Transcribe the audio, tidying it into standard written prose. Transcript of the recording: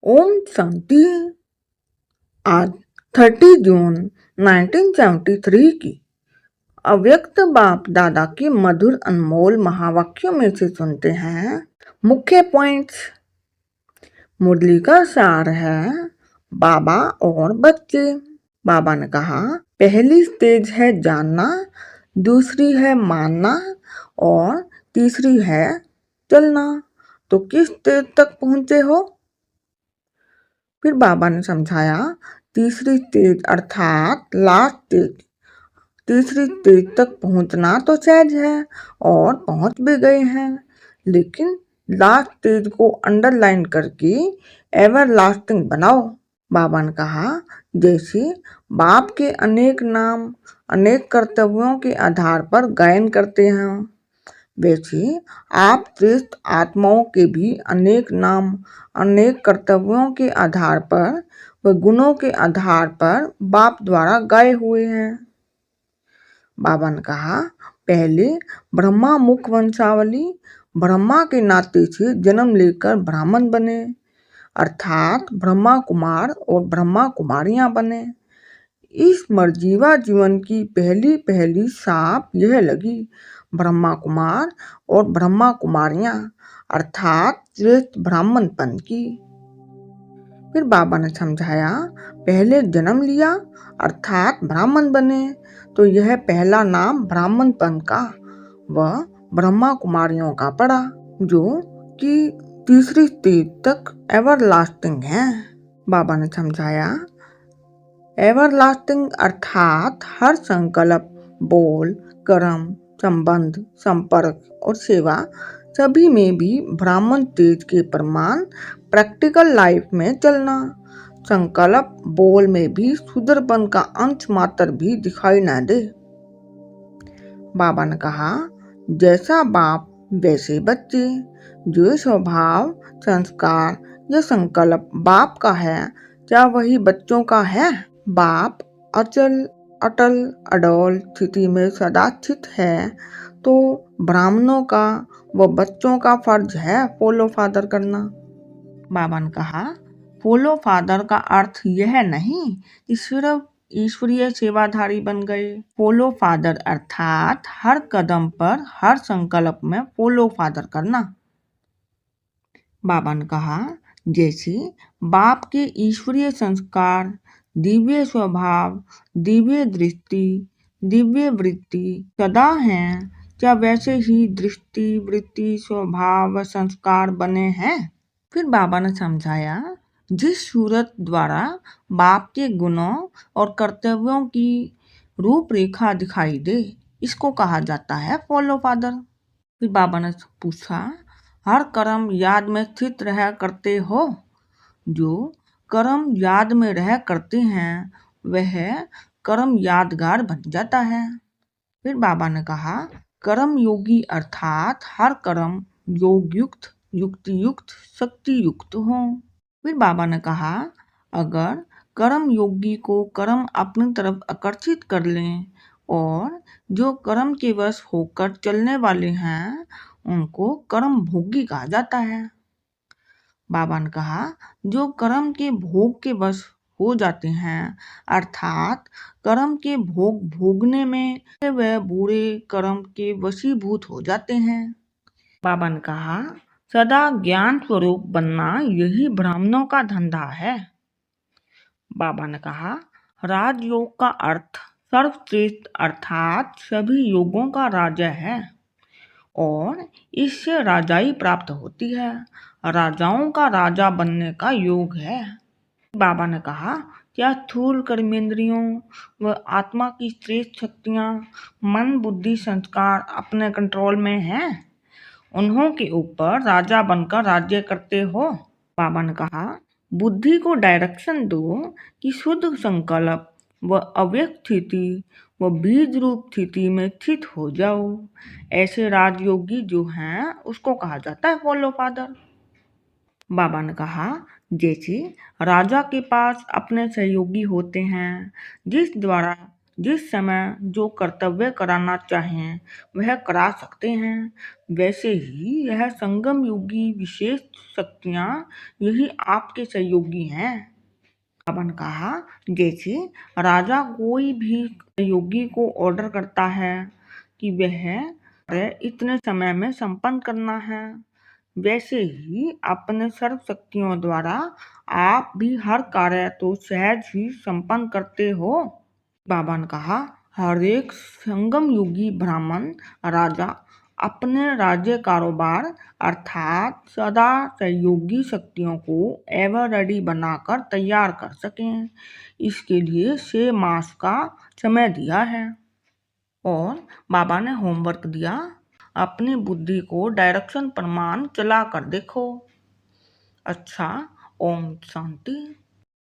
ओम शांति। आज 30 जून 1973 की अव्यक्त बाप दादा की मधुर अनमोल महावाक्यों में से सुनते हैं मुख्य पॉइंट्स। मुरली का सार है बाबा और बच्चे। बाबा ने कहा, पहली स्टेज है जानना, दूसरी है मानना और तीसरी है चलना। तो किस स्टेज तक पहुंचे हो? फिर बाबा ने समझाया, तीसरी स्टेज अर्थात लास्ट स्टेज। तीसरी स्टेज तक पहुंचना तो सहज है और पहुंच भी गए हैं, लेकिन लास्ट स्टेज को अंडरलाइन करके एवर लास्टिंग बनाओ। बाबा ने कहा, जैसे बाप के अनेक नाम अनेक कर्तव्यों के आधार पर गायन करते हैं, वैसे आप श्रेष्ठ आत्माओं के भी अनेक नाम अनेक कर्तव्यों के आधार पर व गुणों के आधार पर बाप द्वारा गाए हुए हैं। बाबा ने कहा, पहले ब्रह्मा मुख वंशावली, ब्रह्मा के नाते से जन्म लेकर ब्राह्मण बने, अर्थात ब्रह्मा कुमार और ब्रह्मा कुमारियां बने। इस मर्जीवा जीवन की पहली पहली सांप यह लगी ब्रह्मा कुमार और ब्रह्मा कुमारियां अर्थात श्रेष्ठ ब्राह्मणपन की। फिर बाबा ने समझाया, पहले जन्म लिया अर्थात ब्राह्मण बने, तो यह पहला नाम ब्राह्मणपन का व ब्रह्मा कुमारियों का पड़ा, जो कि तीसरी स्टेज तक एवरलास्टिंग है। बाबा ने समझाया, एवरलास्टिंग अर्थात हर संकल्प, बोल, कर्म, संबंध, संपर्क और सेवा सभी में भी ब्राह्मण तेज के प्रमाण प्रैक्टिकल लाइफ में चलना। संकल्प, बोल में भी शूद्रपन का अंश मात्र भी दिखाई न दे। बाबा ने कहा, जैसा बाप वैसे बच्चे। जो स्वभाव, संस्कार या संकल्प बाप का है, क्या वही बच्चों का है? बाप अचल अटल अडोल स्थिति में सदा स्थित है, तो ब्राह्मणों का व बच्चों का फर्ज है फॉलो फादर करना। बाबा ने कहा, फॉलो फादर का अर्थ यह नहीं कि सिर्फ ईश्वरीय सेवाधारी बन गए। फॉलो फादर अर्थात हर कदम पर हर संकल्प में फॉलो फादर करना। बाबा ने कहा, जैसे बाप के ईश्वरीय संस्कार, दिव्य स्वभाव, दिव्य दृष्टि, दिव्य वृत्ति सदा हैं, क्या वैसे ही दृष्टि, वृत्ति, स्वभाव व संस्कार बने हैं? फिर बाबा ने समझाया, जिस सूरत द्वारा बाप के गुणों और कर्तव्यों की रूपरेखा दिखाई दे, इसको कहा जाता है फॉलो फादर। फिर बाबा ने पूछा, हर कर्म याद में स्थित रह करते हो? जो कर्म याद में रह करते हैं वह कर्म यादगार बन जाता है। फिर बाबा ने कहा, कर्म योगी अर्थात हर कर्म योग युक्त, युक्ति युक्त, शक्ति युक्त हो। फिर बाबा ने कहा, अगर कर्म योगी को कर्म अपनी तरफ आकर्षित कर लें और जो कर्म के वश होकर चलने वाले हैं उनको कर्म भोगी कहा जाता है। बाबा ने कहा, जो कर्म के भोग के वश हो जाते हैं अर्थात कर्म के भोग भोगने में वह बुरे कर्म के वशीभूत हो जाते हैं। बाबा ने कहा, सदा ज्ञान स्वरूप बनना यही ब्राह्मणों का धंधा है। बाबा ने कहा, राजयोग का अर्थ सर्वश्रेष्ठ अर्थात सभी योगों का राजा है और इससे राजाई प्राप्त होती है। राजाओं का राजा बनने का योग है। बाबा ने कहा, क्या स्थूल कर्मेंद्रियों व आत्मा की श्रेष्ठ शक्तियाँ, मन, बुद्धि, संस्कार अपने कंट्रोल में हैं? उन्हों के ऊपर राजा बनकर राज्य करते हो? बाबा ने कहा, बुद्धि को डायरेक्शन दो कि शुद्ध संकल्प व अव्यक्त स्थिति व बीज रूप स्थिति में स्थित हो जाओ। ऐसे राजयोगी जो हैं उसको कहा जाता है फॉलो फादर। बाबा ने कहा, जैसे राजा के पास अपने सहयोगी होते हैं जिस द्वारा जिस समय जो कर्तव्य कराना चाहें वह करा सकते हैं। वैसे ही यह संगम युगी विशेष शक्तियाँ यही आपके सहयोगी हैं। बाबा ने कहा, जैसे राजा कोई भी योगी को ऑर्डर करता है कि वह कार्य इतने समय में संपन्न करना है, वैसे ही अपने सर्व शक्तियों द्वारा आप भी हर कार्य तो सहज ही संपन्न करते हो। बाबा ने कहा, हर एक संगम युगी ब्राह्मण राजा अपने राज्य कारोबार अर्थात सदा सहयोगी शक्तियों को एवर रेडी बनाकर तैयार कर सकें, इसके लिए 6 मास का समय दिया है। और बाबा ने होमवर्क दिया, अपनी बुद्धि को डायरेक्शन प्रमाण चला कर देखो। अच्छा, ओम शांति।